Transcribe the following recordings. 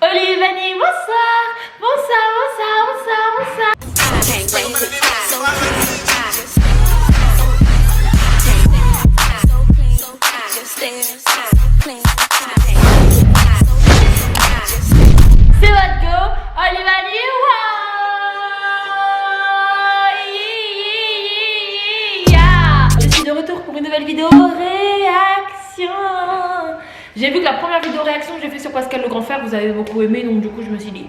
Olivani, bonsoir. Bonsoir, bonsoir, bonsoir, bonsoir. C'est votre go, Olivani, je suis de retour pour une nouvelle vidéo réaction. J'ai vu que la première vidéo réaction que j'ai fait sur Pascal le Grand Frère, vous avez beaucoup aimé, donc du coup je me suis dit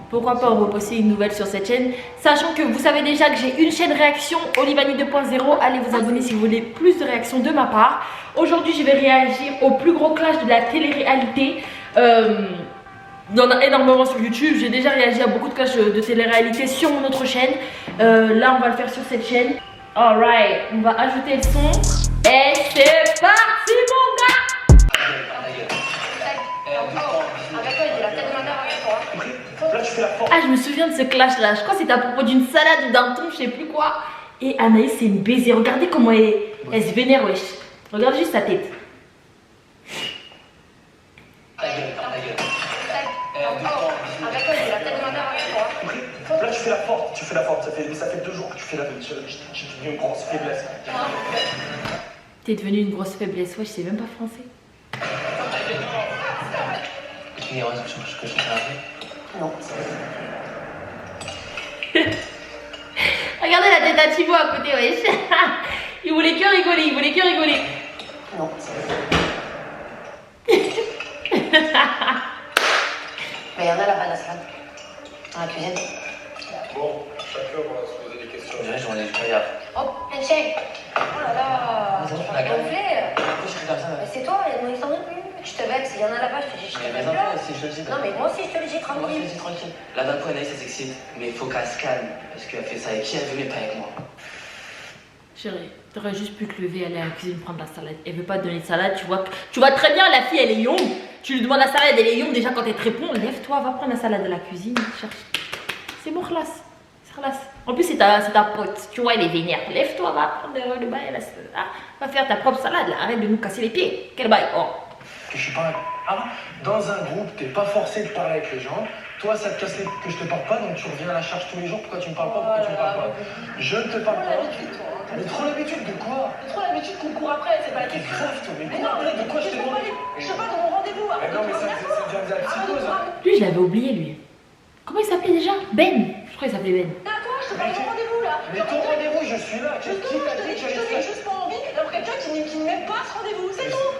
pourquoi pas en reposter une nouvelle sur cette chaîne, sachant que vous savez déjà que j'ai une chaîne réaction, Olivani 2.0. Allez vous abonner si vous voulez plus de réactions de ma part. Aujourd'hui je vais réagir au plus gros clash de la télé-réalité. Il y en a énormément sur YouTube. J'ai déjà réagi à beaucoup de clashs de télé-réalité sur mon autre chaîne. Là on va le faire sur cette chaîne. Alright, on va ajouter le son. Et c'est parti mon gars. Ah, je me souviens de ce clash là. Je crois que c'était à propos d'une salade ou d'un thon, je sais plus quoi. Et Anaïs c'est une baiser. Regardez comment elle se vénère, wesh. Regarde juste sa tête. Là tu fais la forte, ça fait 2 jours que tu fais la faiblesse, tu deviens une grosse faiblesse. T'es devenue une grosse faiblesse, ouais, je sais même pas français. Non. Regardez la tête à Thibaut à côté, wesh. Il voulait que rigoler, il voulait que rigoler. Non. Mais il y en a là-bas la salade. Dans la cuisine. Bon, chacun va se poser des questions. J'en ai du hier. Oh, handshake. Oh là là. Tu vas gonfler. Pourquoi je fais comme ça? Mais c'est toi, moi il s'en est plus. Tu te vexes, il y en a là-bas, je te dis, je te Mais vexes mes enfants là. aussi, je te le dis. Non mais moi aussi je te le dis Moi, je te le tranquille. dis tranquille. La d'un coup, Anaïs, elle s'excite. Mais il faut qu'elle se calme. Parce qu'elle fait ça avec qui elle veut, mais pas avec moi. Chérie, t'aurais juste pu te lever, aller à la cuisine prendre la salade. Elle veut pas te donner de salade, tu vois très bien, la fille elle est young. Tu lui demandes la salade, elle est young, déjà quand elle te répond, lève-toi, va prendre la salade de la cuisine, cherche. C'est bon, classe. En plus c'est ta pote, tu vois, elle est vénère. Lève-toi, va prendre le bail, va faire ta propre salade là, arrête de nous casser les pieds. Quel bail, oh. Que je suis pas dans un groupe, t'es pas forcé de parler avec les gens. Toi, ça te casse les que je te parle pas, donc tu reviens à la charge tous les jours. Pourquoi tu me parles pas? Pourquoi tu me parles pas? Je ne te parle pas. Mais trop l'habitude de quoi? Trop l'habitude qu'on court après, c'est pas la T'es question. grave, toi. Mais non, de quoi je te demande? Je sais pas de mon rendez-vous. Mais non, mais ça devient de la psychose. Lui, je l'avais oublié, lui. Comment il s'appelait déjà? Ben. Je crois qu'il s'appelait Ben. D'accord, je te parle de mon rendez-vous là. Mais ton rendez-vous, je suis là. Qui t'a dit que Je j'allais te te dis juste pas envie d'avoir quelqu'un qui n'aime pas ce rendez-vous, c'est tout.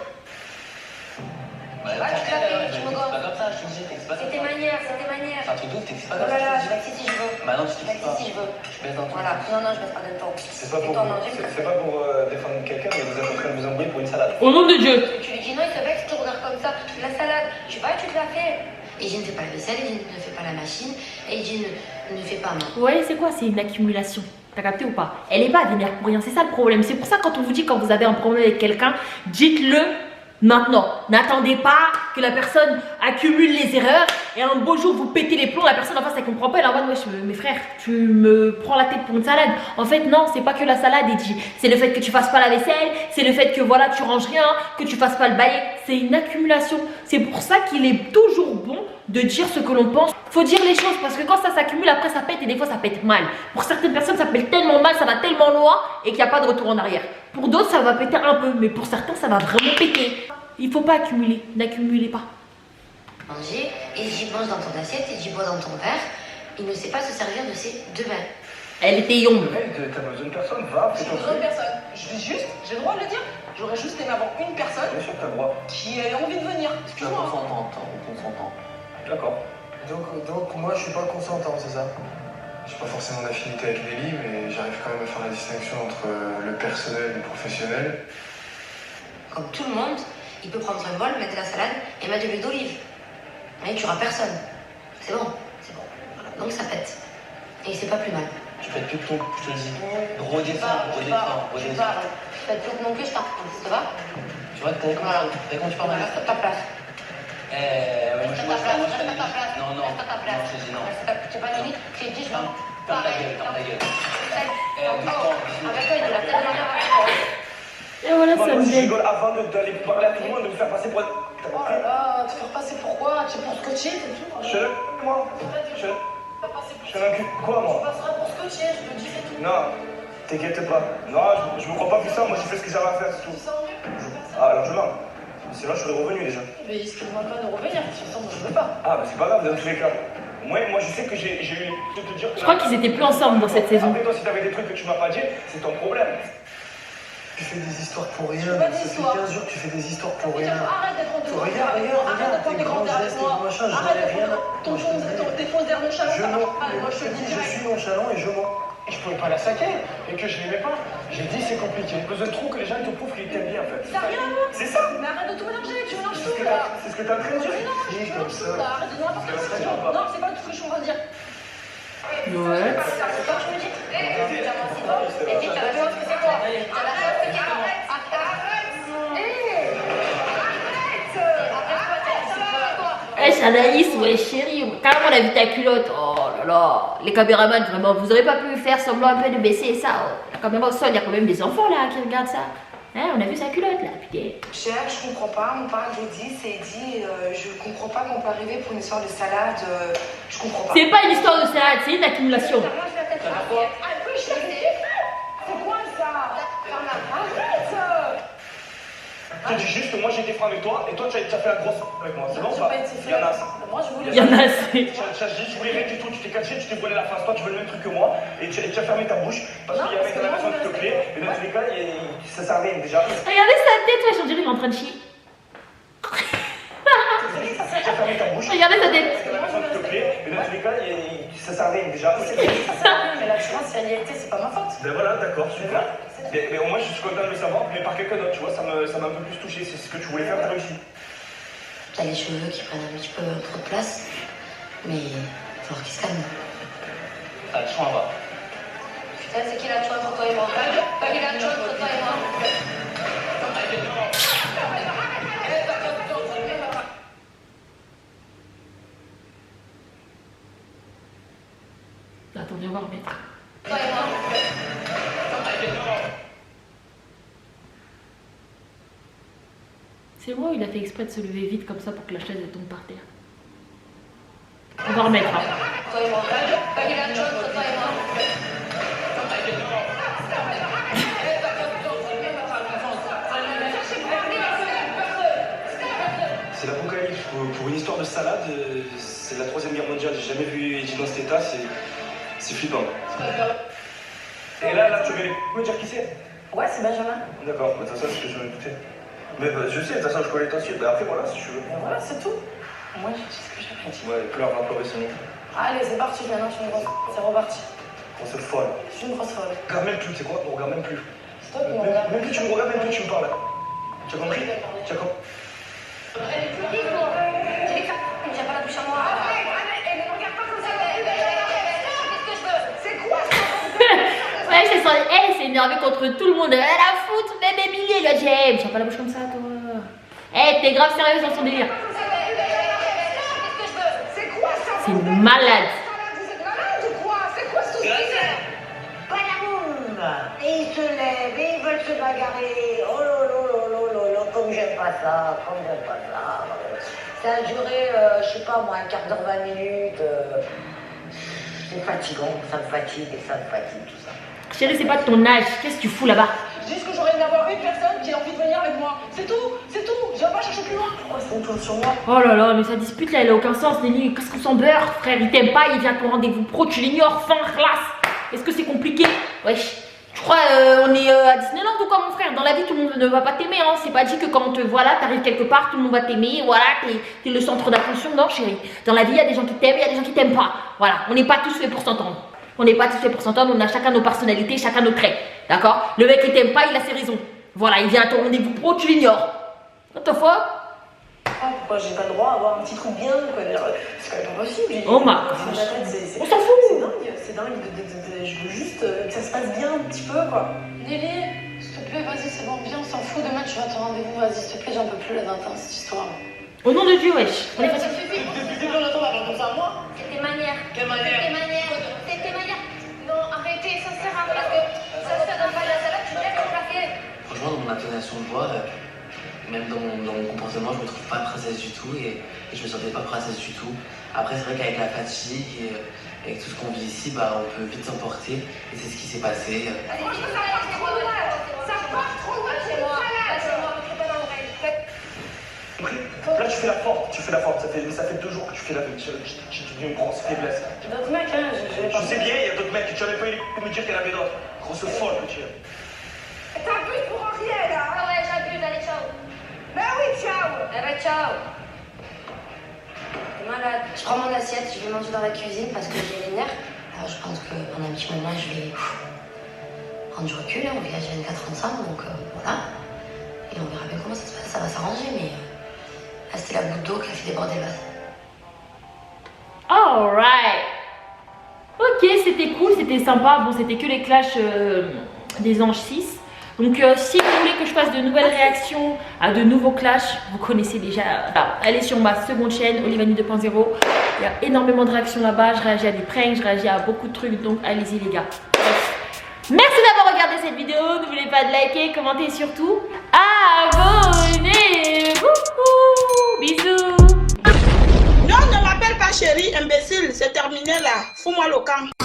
Bah, Ouais, tu l'as fait, tu me c'est gosses. pas comme ça, je te dis. C'est pas C'est comme tes ça. manières, c'est tes manières. C'est un truc d'ouf, t'es pas Oh comme là là, ça. je vais si je veux. Bah non, tu Je te vais dis pas. si je veux. Je baisse dans ton Voilà, non, je baisse pas d'un temps. C'est pas Et pour, toi, non, j'aime c'est pas pour défendre quelqu'un, mais vous êtes en train de vous embrouiller pour une salade. Au nom de Dieu. Tu lui dis non, il te vexe, tu regardes comme ça. La salade, je sais pas, tu te la fais. Et je ne fais pas la vaisselle, et je ne fais pas la machine, et je ne fais pas moi. Ouais, c'est quoi? C'est une accumulation. T'as capté ou pas? Elle est pas vénère pour rien, c'est ça le problème. C'est pour ça quand on vous dit quand vous avez un problème avec quelqu'un, dites-le maintenant. N'attendez pas que la personne accumule les erreurs et un beau jour vous pétez les plombs, la personne en face elle comprend pas, elle est en mode wesh mes frères, tu me prends la tête pour une salade. En fait non, c'est pas que la salade, c'est le fait que tu fasses pas la vaisselle, c'est le fait que voilà tu ranges rien, que tu fasses pas le balai, c'est une accumulation. C'est pour ça qu'il est toujours bon de dire ce que l'on pense. Faut dire les choses parce que quand ça s'accumule après ça pète et des fois ça pète mal. Pour certaines personnes ça pète tellement mal, ça va tellement loin et qu'il n'y a pas de retour en arrière. Pour d'autres ça va péter un peu, mais pour certains ça va vraiment péter. Il faut pas accumuler, n'accumulez pas. Manger, et j'y mange dans ton assiette, et j'y bois dans ton verre. Il ne sait pas se servir de ses deux mains. Elle était young. Mec, t'as besoin de personne, va, fais J'ai ton besoin de truc. personne. J'ai le droit de le dire. J'aurais juste aimé avoir une personne Bien sûr que t'as le droit. qui ait envie de venir. Tu vas Excuse-moi. consentant. D'accord. Donc moi je suis pas consentant, c'est ça? J'ai pas forcément d'affinité avec Nelly, mais j'arrive quand même à faire la distinction entre le personnel et le professionnel. Comme tout le monde, il peut prendre un bol, mettre de la salade et mettre de l'huile d'olive. Mais tu auras personne. C'est bon, c'est bon. Voilà. Donc ça pète. Et c'est pas plus mal. Tu fais plus de tout, je te le dis. Tu Redescends. fais plus non plus, je t'en ça va? Tu vois, t'as comment tu parles Reste à ta place. Moi je Reste à ta place, je reste à ta place. Non, Reste à ta place. non, je te dis non. Tu pas limite, tu dis je Ferme ta gueule, ferme ta gueule. Avec toi, il dit la tête de la Et voilà, Moi ça me aussi, je dit. rigole avant d'aller parler à tout le monde, de me faire passer pour... T'as Oh compris? là là, te faire passer pour quoi? Tu es pour scotcher, c'est tout. Je suis là, moi. Je suis là. Je suis un cul. Quoi, moi? Tu passeras pour scotcher, je te dis, c'est tout. Non, t'inquiète pas. Non, je me crois pas puissant, moi j'ai fait ce que j'avais à faire, c'est Tu tout. sens mieux? Ah, largement. Sinon, je serais revenu déjà. Mais il se demande pas de revenir, de toute façon, moi je veux pas. Ah, mais c'est pas grave, dans tous les cas. Moi, je sais que j'ai eu de te dire que. Je crois qu'ils étaient plus ensemble dans cette saison. Après, toi, si t'avais des trucs que tu m'as pas dit, c'est ton problème. Tu fais des histoires pour rien. Je fais pas Ça fait d'histoires. 15 jours que tu fais des histoires pour Mais rien. arrête d'être en dehors. Regarde, Arrête de prendre tes des grands grands airs avec gestes, moi. tes machins, j'en ai Arrête de rien à- prendre tes fausses airs nonchalants, Je ça marche mens. pas. Moi je te le dis Je direct. suis nonchalant et je mens. Et je pouvais pas la saquer et que je l'aimais pas. J'ai dit c'est compliqué. J'ai besoin de trop que les gens te prouvent qu'ils t'aiment bien en fait. Ça n'a rien à voir. C'est ça. Mais arrête de tout mélanger, tu mélanges C'est ce tout que là. c'est ce que t'es en train de dire. Tu Dis comme mélanges tout ça. là. Arrête de dire n'importe quoi. Ça va pas. Non, c'est pas tout ce que je suis en train de dire. Ouais. C'est pas que je me dis. Et dis, t'as la chance que c'est toi. T'as la chance que c'est toi. Wesh Anaïs, ouais chérie, carrément on a vu ta culotte. Oh là là, les caméramans vraiment, vous aurez pas pu faire semblant un peu de baisser ça. La caméra au sol, il y a quand même des enfants là qui regardent ça. Hein, on a vu sa culotte là, putain. Cher, je comprends pas, on parle de 10 et dit, je comprends pas qu'on peut arriver pour une histoire de salade, je comprends pas. C'est pas une histoire de salade, c'est une accumulation. C'est quoi ça? Arrête! Je te dis juste, moi j'ai été franc avec toi et toi tu as fait la grosse avec moi. C'est bon ou J'ai pas? pas été Il y en a. Moi je voulais. Il y en a assez. Tu as dit, je voulais rien du tout, tu t'es caché, tu t'es voilé la face. Toi tu veux le même truc que moi et tu as fermé ta bouche parce Non, qu'il y avait parce que une moi, relation je qui te me plaît. respecte. Et dans tous les cas, ça sert à rien déjà. Regardez sa tête, wesh, on dirait qu'il est en train de chier. Tu as fermé ta bouche. Regardez sa tête. Parce qu'il y a une relation qui te plaît. Et dans tous les cas, ça sert à rien déjà. Mais la chance, si elle y a été, c'est pas ma faute. Ben voilà, d'accord, super. Mais au moins je suis content de le savoir, mais par quelqu'un d'autre, tu vois, ça m'a un peu plus touché. C'est ce que tu voulais faire, t'as réussi. T'as les cheveux qui prennent un petit peu trop de place, mais il va falloir qu'ils se calment. T'as le choix en bas. Putain, c'est qui la chouette entre toi et moi? Pas qui la chouette entre toi et moi? Attendez, on va remettre. Toi et moi? C'est moi ou il a fait exprès de se lever vite comme ça pour que la chaise elle tombe par terre? On va remettre. Hein. Toi et moi? Pas qui la chouette entre toi et moi? C'est l'apocalypse. Pour une histoire de salade, c'est la 3e guerre mondiale. J'ai jamais vu Eddie dans cet état, c'est flippant. Et là, tu veux me dire qui c'est? Ouais, c'est Benjamin. D'accord, bah, ça, c'est ce que je me doutais. Mais je sais, de toute façon, je connais ton style. Bah, après, voilà, si tu veux. Et voilà, c'est tout. Moi, j'ai dit ce que j'avais dit. Ouais, pleure, va pleurer son nom. Allez, c'est parti maintenant, je suis une grosse. C'est reparti. On se folle. Je suis une grosse folle. Regarde même plus, tu sais quoi? On regarde même plus. C'est toi qui me regardes. Même plus tu me regardes, même plus tu me parles. Tu as compris? Tu as compris? J'ai pas la bouche à moi. Ouais, elle s'est énervée contre tout le monde. Elle a foutre, même Emilie, elle a dit, hey, tiens pas la bouche comme ça, toi. Eh, t'es grave sérieuse dans son délire. C'est une malade. Et ils se lèvent et ils veulent se bagarrer. Oh là là là là là là, comme j'aime pas ça, comme j'aime pas ça. Ça a duré, je sais pas moi, un quart d'heure, 20 minutes. C'est fatigant, ça me fatigue et ça me fatigue tout ça. Chérie, c'est pas de ton âge. Qu'est-ce que tu fous là-bas? Je dis que j'aurais aimé avoir une personne qui a envie de venir avec moi. C'est tout, c'est tout. Je vais pas chercher plus loin. Pourquoi c'est une tour sur moi? Oh là là, mais sa dispute là, elle a aucun sens, Nelly. Qu'est-ce qu'on s'en beurre, frère? Il t'aime pas, il vient à ton rendez-vous pro, tu l'ignores, fin, classe. Est-ce que c'est compliqué? Wesh. Tu crois on est à Disneyland ou quoi, mon frère? Dans la vie, tout le monde ne va pas t'aimer, hein. C'est pas dit que quand voilà, t'arrives quelque part, tout le monde va t'aimer, voilà, t'es le centre d'attention. Non, chérie. Dans la vie, il y a des gens qui t'aiment, il y a des gens qui t'aiment pas. Voilà, on n'est pas tous faits pour s'entendre. On n'est pas tous faits pour s'entendre, on a chacun nos personnalités, chacun nos traits. D'accord? Le mec qui t'aime pas, il a ses raisons. Voilà, il vient à ton rendez-vous pro, tu l'ignores. What the fuck? Ah, pourquoi j'ai pas le droit d'avoir un petit truc bien, quoi. C'est quand même pas possible. Oh ma. Dans ma tête, c'est- On s'en fout. C'est dingue, je veux juste que ça se passe bien un petit peu, quoi. Nelly, s'il te plaît, vas-y, c'est bon, viens, on s'en fout. Demain, tu vas à ton rendez-vous. Vas-y, s'il te plaît, j'en peux plus là d'un temps, cette histoire. Au nom de Dieu, wesh. On est Ça fatigué. suffit. Depuis combien de temps on va faire comme ça, moi? C'est tes manières. Quelle manière? C'est tes manières. Non, arrêtez, ça sert à rien. Parce que ça se fait dans le bas de la salade, tu te lèves au café. Franchement, dans mon intonation de voix, même dans mon comportement, je me trouve pas princesse du tout et je me sentais pas princesse du tout. Après, c'est vrai qu'avec la fatigue et avec tout ce qu'on vit ici, bah, on peut vite s'emporter et c'est ce qui s'est passé. Franchement, ça part trop loin. Ça part trop loin. C'est moi. Là, tu fais la forte, ça fait 2 jours que tu fais la fête, tu deviens une grosse faiblesse. D'autres mecs, hein, Je sais bien, il y a d'autres mecs, tu n'avais pas eu pour me dire qu'il y en avait d'autres. Grosse folle que tu es. T'abuses pour rien là. Ah ouais, j'abuse, allez, ciao. Ben oui, ciao. Eh ben, ciao. T'es malade. Je prends mon assiette, je vais manger dans la cuisine parce que j'ai les nerfs. Alors, je pense que pendant un petit moment, je vais prendre du recul. On vit à 24 ensemble, donc voilà. Et on verra bien comment ça se passe, ça va s'arranger, mais là, c'était la goutte d'eau qui a fait déborder le vase. Alright. Ok, c'était cool, c'était sympa. Bon, c'était que les clashs des anges 6. Donc, si vous voulez que je fasse de nouvelles réactions à de nouveaux clashs, vous connaissez déjà. Allez sur ma seconde chaîne, Olivanie 2.0. Il y a énormément de réactions là-bas. Je réagis à des pranks, je réagis à beaucoup de trucs. Donc, allez-y, les gars. Merci d'avoir regardé cette vidéo. N'oubliez pas de liker, commenter et surtout abonnez-vous. Bisous. Non, ne m'appelle pas chérie, imbécile, c'est terminé là. Fous-moi le camp.